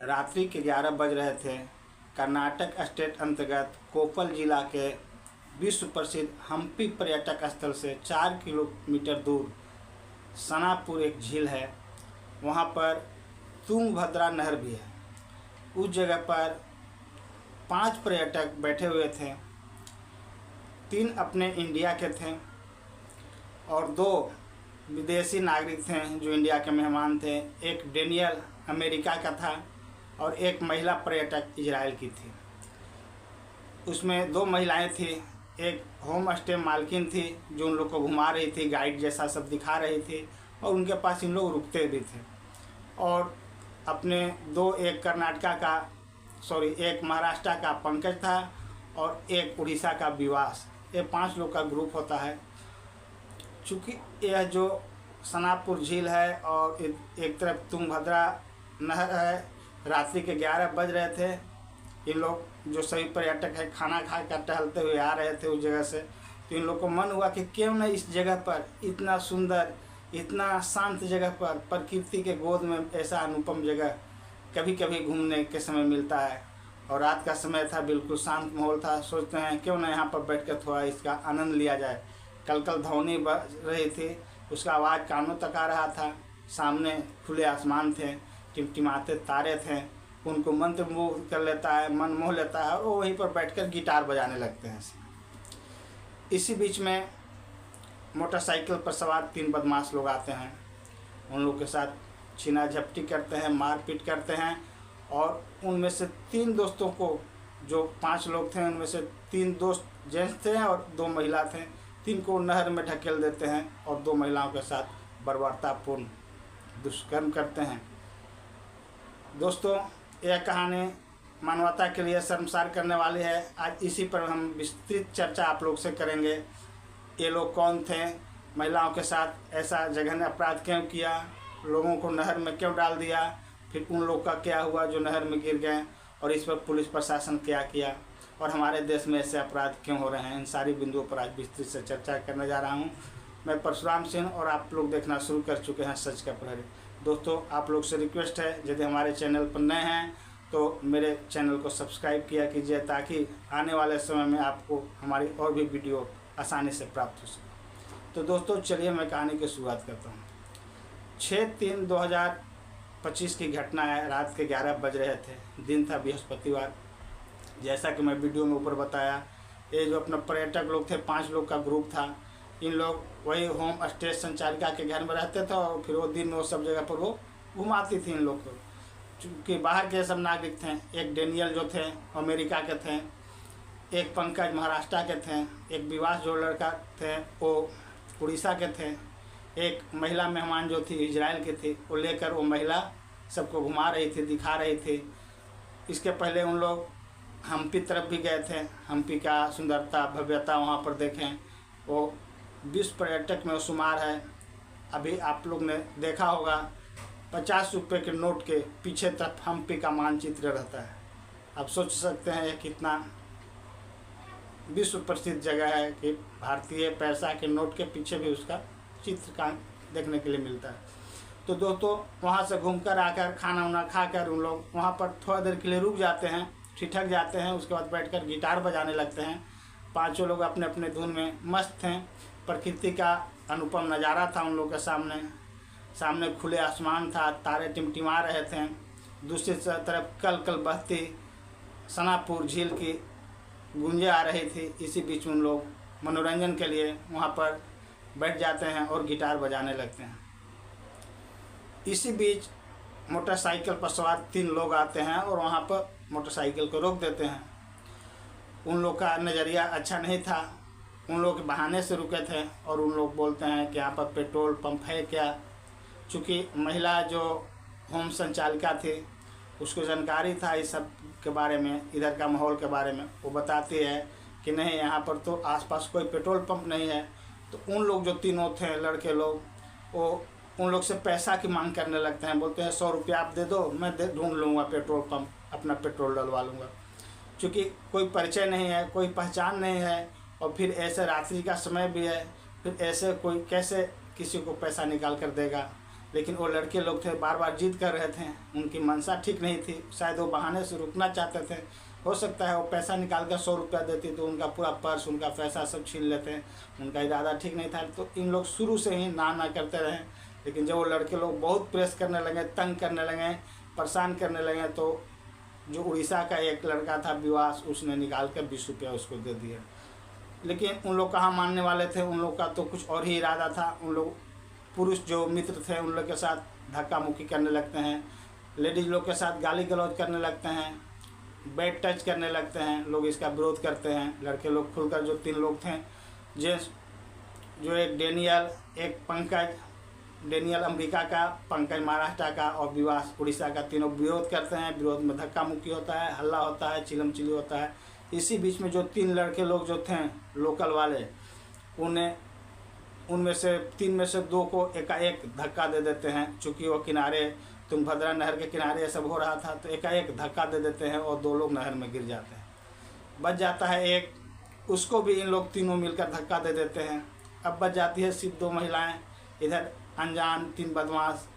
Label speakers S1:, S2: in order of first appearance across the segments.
S1: रात्रि के 11 बज रहे थे। कर्नाटक स्टेट अंतर्गत कोप्पल जिला के विश्व प्रसिद्ध हम्पी पर्यटक स्थल से 4 किलोमीटर दूर सनापुर एक झील है। वहाँ पर तुंगभद्रा नहर भी है। उस जगह पर 5 पर्यटक बैठे हुए थे। 3 अपने इंडिया के थे और 2 विदेशी नागरिक थे जो इंडिया के मेहमान थे। एक डेनियल अमेरिका का था और एक महिला पर्यटक इजराइल की थी। उसमें 2 महिलाएं थी। एक होम स्टे मालकिन थी जो उन लोग को घुमा रही थी, गाइड जैसा सब दिखा रही थी और उनके पास इन लोग रुकते भी थे। और अपने 2 एक कर्नाटका का एक महाराष्ट्र का पंकज था और एक उड़ीसा का विवास। ये 5 लोग का ग्रुप होता है। चूँकि यह जो सनापुर झील है और एक तरफ तुंगभद्रा नहर है, रात्रि के 11 बज रहे थे। इन लोग जो सभी पर्यटक है खाना खा कर टहलते हुए आ रहे थे उस जगह से। तो इन लोग को मन हुआ कि क्यों न इस जगह पर, इतना सुंदर, इतना शांत जगह पर, प्रकृति के गोद में ऐसा अनुपम जगह कभी कभी घूमने के समय मिलता है। और रात का समय था, बिल्कुल शांत माहौल था। सोचते हैं क्यों न यहाँ पर बैठकर थोड़ा इसका आनंद लिया जाए। कल ध्वनि बज रही थी, उसका आवाज़ कानों तक आ रहा था। सामने खुले आसमान थे, टिमटिमाते तारे थे, उनको मंत्रमुग्ध कर लेता है, मन मोह लेता है और वो वहीं पर बैठकर गिटार बजाने लगते हैं। इसी बीच में मोटरसाइकिल पर सवार 3 बदमाश लोग आते हैं। उन लोग के साथ छीना झपटी करते हैं, मारपीट करते हैं और उनमें से 3 दोस्तों को, जो 5 लोग थे उनमें से 3 दोस्त जेंट्स थे और 2 महिला थे, 3 को नहर में ढकेल देते हैं और 2 महिलाओं के साथ बर्बरतापूर्ण दुष्कर्म करते हैं। दोस्तों, यह कहानी मानवता के लिए शर्मसार करने वाली है। आज इसी पर हम विस्तृत चर्चा आप लोग से करेंगे। ये लोग कौन थे, महिलाओं के साथ ऐसा जघन्य अपराध क्यों किया, लोगों को नहर में क्यों डाल दिया, फिर उन लोग का क्या हुआ जो नहर में गिर गए और इस पर पुलिस प्रशासन क्या किया और हमारे देश में ऐसे अपराध क्यों हो रहे हैं। इन सारी बिंदुओं पर आज विस्तृत से चर्चा करने जा रहा हूँ। मैं परशुराम सिंह और आप लोग देखना शुरू कर चुके हैं सच का प्रहरी। दोस्तों, आप लोग से रिक्वेस्ट है, यदि हमारे चैनल पर नए हैं तो मेरे चैनल को सब्सक्राइब किया कीजिए ताकि आने वाले समय में आपको हमारी और भी वीडियो आसानी से प्राप्त हो सके। तो दोस्तों, चलिए मैं कहानी की शुरुआत करता हूँ। 6/3/2025 की घटना है। रात के 11 बज रहे थे। दिन था बृहस्पतिवार। जैसा कि मैं वीडियो में ऊपर बताया, ये जो अपना पर्यटक लोग थे, 5 लोग का ग्रुप था। इन लोग वही होम स्टे संचालिका के घर में रहते थे और फिर वो दिन में वो सब जगह पर वो घुमाती थी इन लोग को। चूँकि बाहर के सब नागरिक थे। एक डेनियल जो थे अमेरिका के थे, एक पंकज महाराष्ट्र के थे, एक विवास जो लड़का थे वो उड़ीसा के थे, एक महिला मेहमान जो थी इजराइल की थी। वो लेकर वो महिला सबको घुमा रही थी, दिखा रही थी। इसके पहले उन लोग हम्पी तरफ भी गए थे। हम्पी का सुंदरता, भव्यता वहाँ पर देखें। वो विश्व पर्यटक में शुमार है। अभी आप लोग ने देखा होगा 50 रुपये के नोट के पीछे तरफ हम्पी का मानचित्र रहता है। आप सोच सकते हैं ये कितना विश्व प्रसिद्ध जगह है कि भारतीय पैसा के नोट के पीछे भी उसका चित्र का देखने के लिए मिलता है। तो दोस्तों, वहाँ से घूमकर आकर खाना वाना खाकर उन लोग वहाँ पर थोड़ा देर के लिए रुक जाते हैं, ठिठक जाते हैं। उसके बाद बैठकर गिटार बजाने लगते हैं। 5 लोग अपने अपने धुन में मस्त हैं। प्रकृति का अनुपम नज़ारा था उन लोगों के सामने खुले आसमान था, तारे टिमटिमा रहे थे। दूसरी तरफ कल बहती सनापुर झील की गूंजें आ रही थी। इसी बीच उन लोग मनोरंजन के लिए वहाँ पर बैठ जाते हैं और गिटार बजाने लगते हैं। इसी बीच मोटरसाइकिल पर सवार 3 लोग आते हैं और वहाँ पर मोटरसाइकिल को रोक देते हैं। उन लोग का नज़रिया अच्छा नहीं था। उन लोग के बहाने से रुके थे और उन लोग बोलते हैं कि यहाँ पर पेट्रोल पंप है क्या। चूँकि महिला जो होम संचालिका थी उसको जानकारी था इस सब के बारे में, इधर का माहौल के बारे में। वो बताती है कि नहीं, यहाँ पर तो आसपास कोई पेट्रोल पंप नहीं है। तो उन लोग जो 3 थे लड़के लोग, वो उन लोग से पैसा की मांग करने लगते हैं। बोलते हैं 100 रुपया आप दे दो, मैं ढूंढ लूँगा पेट्रोल पंप, अपना पेट्रोल डलवा लूँगा। चूँकि कोई परिचय नहीं है, कोई पहचान नहीं है और फिर ऐसे रात्रि का समय भी है, फिर ऐसे कोई कैसे किसी को पैसा निकाल कर देगा। लेकिन वो लड़के लोग थे बार बार जिद कर रहे थे, उनकी मंशा ठीक नहीं थी, शायद वो बहाने से रुकना चाहते थे। हो सकता है वो पैसा निकाल कर 100 रुपया देती तो उनका पूरा पर्स, उनका पैसा सब छीन लेते, उनका इरादा ठीक नहीं था। तो इन लोग शुरू से ही ना करते रहे, लेकिन जब वो लड़के लोग बहुत प्रेस करने लगे, तंग करने लगे, परेशान करने लगे, तो जो उड़ीसा का एक लड़का था विवास, उसने निकाल कर 20 रुपया उसको दे दिया। लेकिन उन लोग कहाँ मानने वाले थे, उन लोग का तो कुछ और ही इरादा था। उन लोग पुरुष जो मित्र थे उन लोग के साथ धक्का मुक्की करने लगते हैं, लेडीज लोग के साथ गाली गलौज करने लगते हैं, बैड टच करने लगते हैं। लोग इसका विरोध करते हैं। लड़के लोग खुलकर, जो 3 लोग थे, जेंट्स, जो एक डेनियल, एक पंकज, डेनियल अमेरिका का, पंकज महाराष्ट्र का और विवास उड़ीसा का, तीनों विरोध करते हैं। विरोध में धक्का मुक्की होता है, हल्ला होता है, चिलम चिली होता है। इसी बीच में जो 3 लड़के लोग जो थे लोकल वाले, उनमें से 3 में से 2 को एकाएक धक्का दे देते हैं। चूँकि वो किनारे, तुंगभद्रा नहर के किनारे ये सब हो रहा था, तो एकाएक धक्का दे देते हैं और 2 लोग नहर में गिर जाते हैं। बच जाता है एक, उसको भी इन लोग तीनों मिलकर धक्का दे देते हैं। अब बच जाती है सिर्फ 2 महिलाएं। इधर अनजान 3 बदमाश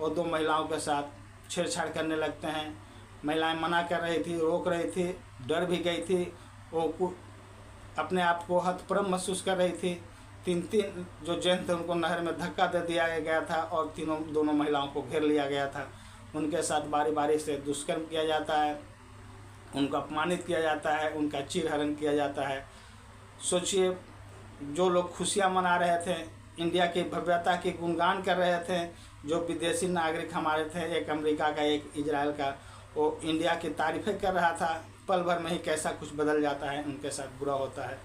S1: और 2 महिलाओं के साथ छेड़छाड़ करने लगते हैं। महिलाएं मना कर रही थी, रोक रही थी, डर भी गई थी, वो अपने आप को हतप्रभ महसूस कर रही थी। 3 जो जेंट्स थे उनको नहर में धक्का दे दिया गया था और दोनों महिलाओं को घेर लिया गया था। उनके साथ बारी बारी से दुष्कर्म किया जाता है, उनको अपमानित किया जाता है, उनका चीरहरण किया जाता है। सोचिए, जो लोग खुशियाँ मना रहे थे, इंडिया की भव्यता की गुणगान कर रहे थे, जो विदेशी नागरिक हमारे थे, एक अमेरिका का, एक इजराइल का, वो इंडिया की तारीफ़ें कर रहा था। पल भर में ही कैसा कुछ बदल जाता है, उनके साथ बुरा होता है।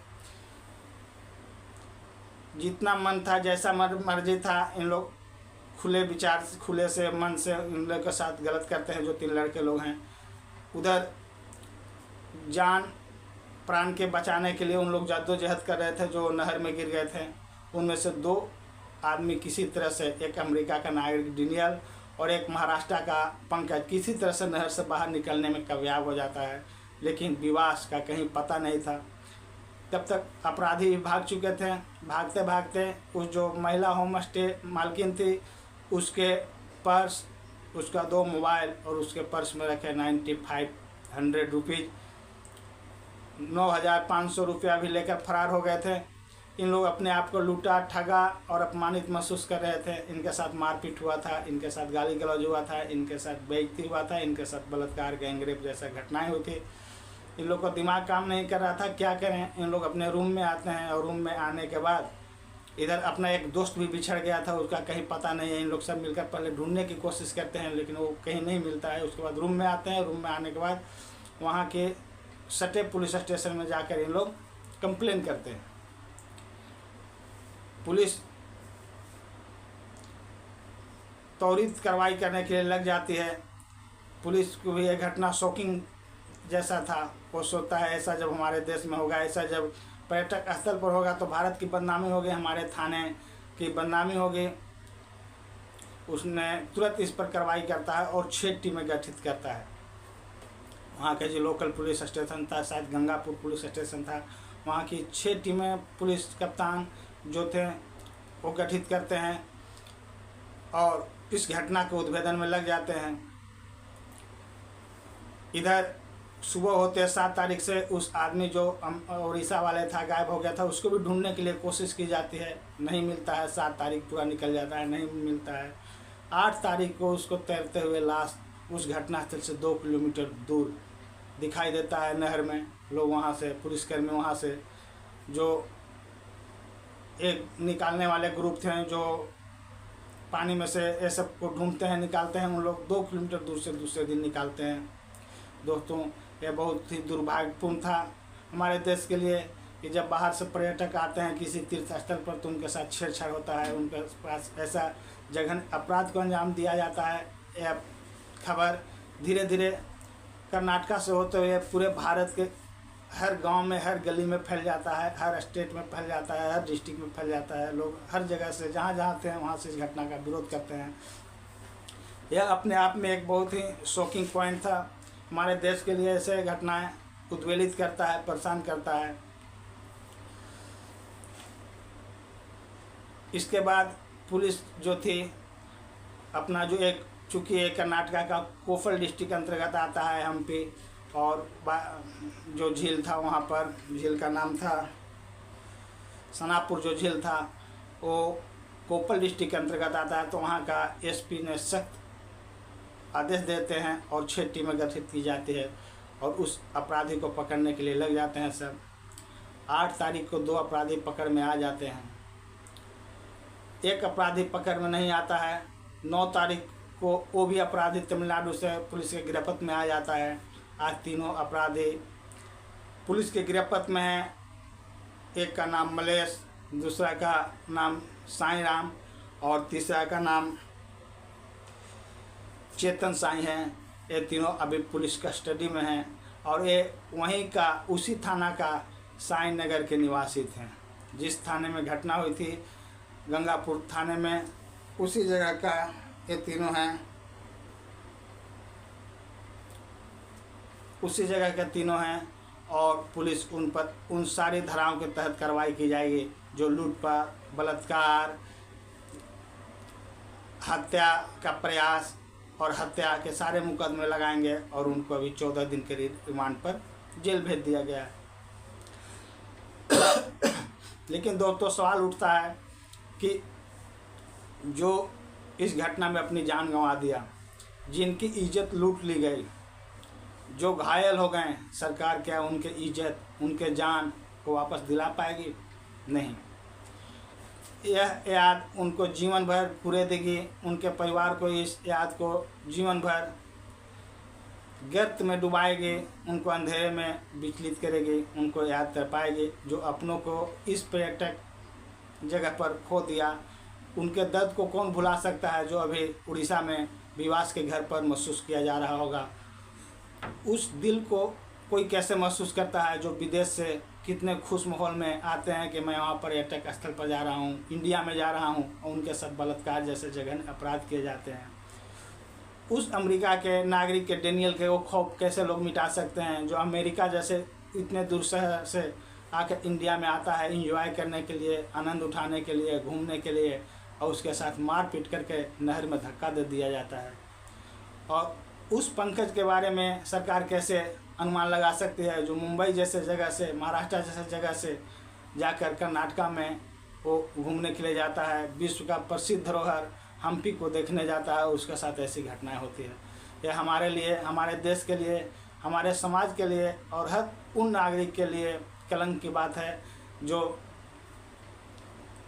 S1: जितना मन था, जैसा मर्जी था, इन लोग खुले विचार, खुले से मन से इन लोग के साथ गलत करते हैं। जो 3 लड़के लोग हैं, उधर जान प्राण के बचाने के लिए उन लोग जद्दोजहद कर रहे थे, जो नहर में गिर गए थे। उनमें से 2 आदमी किसी तरह से, एक अमेरिका का नागरिक डेनियल और एक महाराष्ट्र का पंकज, किसी तरह से नहर से बाहर निकलने में कामयाब हो जाता है। लेकिन विवास का कहीं पता नहीं था। तब तक अपराधी भी भाग चुके थे। भागते भागते उस जो महिला होम स्टे मालकिन थी, उसके पर्स, उसका 2 मोबाइल और उसके पर्स में रखे 9500 रुपीज़, 9500 रुपया भी लेकर फरार हो गए थे। इन लोग अपने आप को लूटा, ठगा और अपमानित महसूस कर रहे थे। इनके साथ मारपीट हुआ था, इनके साथ गाली गलौज हुआ था, इनके साथ बेइज्जती हुआ था, इनके साथ बलात्कार, गैंगरेप जैसा घटनाएं हुई थी। इन लोग को दिमाग काम नहीं कर रहा था, क्या करें। इन लोग अपने रूम में आते हैं और रूम में आने के बाद इधर अपना एक दोस्त भी बिछड़ गया था, उसका कहीं पता नहीं है। इन लोग सब मिलकर पहले ढूंढने की कोशिश करते हैं, लेकिन वो कहीं नहीं मिलता है। उसके बाद रूम में आते हैं। रूम में आने के बाद वहाँ के सटे पुलिस स्टेशन में जाकर इन लोग कंप्लेन करते हैं। पुलिस त्वरित कार्रवाई करने के लिए लग जाती है। पुलिस को भी यह घटना शॉकिंग जैसा था। वो सोचता है ऐसा जब हमारे देश में होगा, ऐसा जब पर्यटक स्थल पर होगा तो भारत की बदनामी होगी, हमारे थाने की बदनामी होगी। उसने तुरंत इस पर कार्रवाई करता है और 6 टीमें गठित करता है। वहाँ के जो लोकल पुलिस स्टेशन था, शायद गंगापुर पुलिस स्टेशन था, वहाँ की 6 टीमें पुलिस कप्तान जो थे वो गठित करते हैं और इस घटना के उद्भेदन में लग जाते हैं। इधर सुबह होते 7 तारीख से उस आदमी जो उड़ीसा वाले था गायब हो गया था, उसको भी ढूंढने के लिए कोशिश की जाती है, नहीं मिलता है। 7 तारीख पूरा निकल जाता है, नहीं मिलता है। 8 तारीख को उसको तैरते हुए लाश उस घटनास्थल से 2 किलोमीटर दूर दिखाई देता है नहर में। लोग वहाँ से, पुलिसकर्मी वहाँ से जो एक निकालने वाले ग्रुप थे जो पानी में से ये सब को ढूंढते हैं, निकालते हैं, उन लोग 2 किलोमीटर दूर से दूसरे दिन निकालते हैं। दोस्तों, यह बहुत ही दुर्भाग्यपूर्ण था हमारे देश के लिए कि जब बाहर से पर्यटक आते हैं किसी तीर्थ स्थल पर तो उनके साथ छेड़छाड़ होता है, उनके पास ऐसा जघन्य अपराध को अंजाम दिया जाता है। यह खबर धीरे धीरे कर्नाटक से होते हुए पूरे भारत के हर गांव में, हर गली में फैल जाता है, हर स्टेट में फैल जाता है, हर डिस्ट्रिक्ट में फैल जाता है। लोग हर जगह से जहाँ जहाँ आते हैं वहाँ से इस घटना का विरोध करते हैं। यह अपने आप में एक बहुत ही शॉकिंग पॉइंट था हमारे देश के लिए। ऐसे घटनाएं उद्वेलित करता है, परेशान करता है। इसके बाद पुलिस जो थी अपना जो एक, चूँकि एक कर्नाटका का कोफल डिस्ट्रिक्ट अंतर्गत आता है हम्पी, और जो झील था वहाँ पर, झील का नाम था सनापुर, जो झील था वो कोपल डिस्ट्रिक्ट के अंतर्गत आता है। तो वहाँ का एसपी ने सख्त आदेश देते हैं और 6 टीमें गठित की जाती है और उस अपराधी को पकड़ने के लिए लग जाते हैं सब। 8 तारीख को 2 अपराधी पकड़ में आ जाते हैं। एक अपराधी पकड़ में नहीं आता है। 9 तारीख को वो भी अपराधी तमिलनाडु से पुलिस के गिरफ्त में आ जाता है। आज तीनों अपराधी पुलिस के गिरफ्त में हैं। एक का नाम मलेश, दूसरा का नाम साईं राम और तीसरा का नाम चेतन साईं है। ये तीनों अभी पुलिस कस्टडी में हैं और ये वहीं का, उसी थाना का साईं नगर के निवासी थे। जिस थाने में घटना हुई थी, गंगापुर थाने में, उसी जगह का ये तीनों हैं, उसी जगह के तीनों हैं। और पुलिस उन पर उन सारी धाराओं के तहत कार्रवाई की जाएगी, जो लूटपाट, बलात्कार, हत्या का प्रयास और हत्या के सारे मुकदमे लगाएंगे और उनको अभी 14 दिन के रिमांड पर जेल भेज दिया गया है। लेकिन दोस्तों सवाल उठता है कि जो इस घटना में अपनी जान गंवा दिया, जिनकी इज्जत लूट ली गई, जो घायल हो गए, सरकार क्या उनके इज्जत, उनके जान को वापस दिला पाएगी? नहीं। यह याद उनको जीवन भर पूरे देगी। उनके परिवार को इस याद को जीवन भर गर्त में डुबाएगी, उनको अंधेरे में विचलित करेगी, उनको याद कर पाएगी जो अपनों को इस पर्यटक जगह पर खो दिया। उनके दर्द को कौन भुला सकता है, जो अभी उड़ीसा में विवास के घर पर महसूस किया जा रहा होगा। उस दिल को कोई कैसे महसूस करता है जो विदेश से कितने खुश माहौल में आते हैं कि मैं वहाँ पर्यटक स्थल पर जा रहा हूँ, इंडिया में जा रहा हूँ, और उनके साथ बलात्कार जैसे जघन्य अपराध किए जाते हैं। उस अमेरिका के नागरिक के, डेनियल के वो खौफ कैसे लोग मिटा सकते हैं, जो अमेरिका जैसे इतने दूर शहर से आकर इंडिया में आता है इंजॉय करने के लिए, आनंद उठाने के लिए, घूमने के लिए, और उसके साथ मार पीट करके नहर में धक्का दे दिया जाता है। और उस पंकज के बारे में सरकार कैसे अनुमान लगा सकती है, जो मुंबई जैसे जगह से, महाराष्ट्र जैसे जगह से जाकर कर्नाटका में वो घूमने के लिए जाता है, विश्व का प्रसिद्ध धरोहर हम्पी को देखने जाता है, उसके साथ ऐसी घटनाएं होती है। यह हमारे लिए, हमारे देश के लिए, हमारे समाज के लिए और हर उन नागरिक के लिए कलंक की बात है जो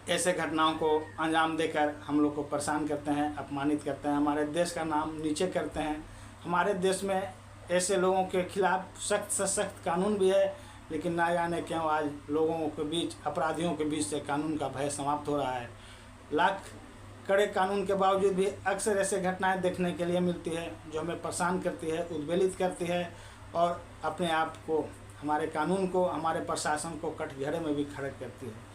S1: ऐसे घटनाओं को अंजाम देकर हम लोग को परेशान करते हैं, अपमानित करते हैं, हमारे देश का नाम नीचे करते हैं। हमारे देश में ऐसे लोगों के खिलाफ सख्त से सख्त कानून भी है, लेकिन ना जाने क्यों आज लोगों के बीच, अपराधियों के बीच से कानून का भय समाप्त हो रहा है। लाख कड़े कानून के बावजूद भी अक्सर ऐसे घटनाएं देखने के लिए मिलती है जो हमें परेशान करती है, उद्वेलित करती है और अपने आप को, हमारे कानून को, हमारे प्रशासन को कटघरे में भी खड़ा करती है।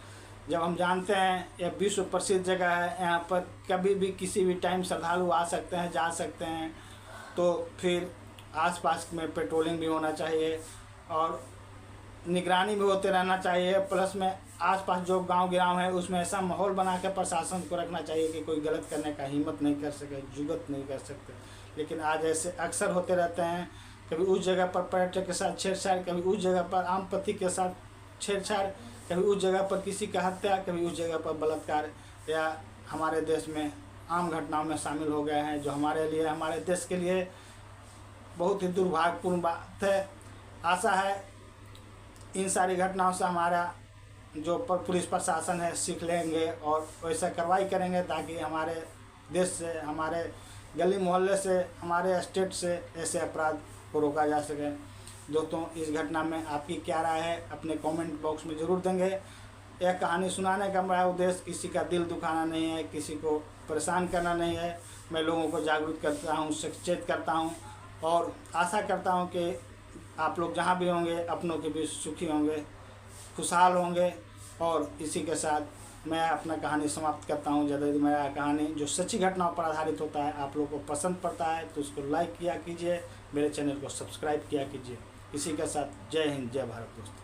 S1: जब हम जानते हैं यह विश्व प्रसिद्ध जगह है, यहाँ पर कभी भी किसी भी टाइम श्रद्धालु आ सकते हैं, जा सकते हैं, तो फिर आसपास में पेट्रोलिंग भी होना चाहिए और निगरानी भी होते रहना चाहिए। प्लस में आसपास जो गांव गिराव है उसमें ऐसा माहौल बना के प्रशासन को रखना चाहिए कि कोई गलत करने का हिम्मत नहीं कर सके, जुगत नहीं कर सकते। लेकिन आज ऐसे अक्सर होते रहते हैं, कभी उस जगह पर पर्यटक के साथ छेड़छाड़, कभी उस जगह पर आम पति के साथ छेड़छाड़, कभी उस जगह पर किसी का हत्या, कभी उस जगह पर बलात्कार, या हमारे देश में आम घटनाओं में शामिल हो गए हैं, जो हमारे लिए, हमारे देश के लिए बहुत ही दुर्भाग्यपूर्ण बात है। आशा है इन सारी घटनाओं से हमारा जो पुलिस प्रशासन है सीख लेंगे और वैसा कार्रवाई करेंगे, ताकि हमारे देश से, हमारे गली मोहल्ले से, हमारे स्टेट से ऐसे अपराध को रोका जा सके। दोस्तों, इस घटना में आपकी क्या राय है अपने कमेंट बॉक्स में ज़रूर देंगे। यह कहानी सुनाने का मेरा उद्देश्य किसी का दिल दुखाना नहीं है, किसी को परेशान करना नहीं है। मैं लोगों को जागरूक करता हूँ, सचेत करता हूँ और आशा करता हूँ कि आप लोग जहाँ भी होंगे अपनों के बीच सुखी होंगे, खुशहाल होंगे। और इसी के साथ मैं अपना कहानी समाप्त करता हूँ। यदि मेरा कहानी जो सच्ची घटनाओं पर आधारित होता है आप लोग को पसंद पड़ता है तो उसको लाइक किया कीजिए, मेरे चैनल को सब्सक्राइब किया कीजिए। इसी के साथ जय हिंद, जय भारत दोस्तों।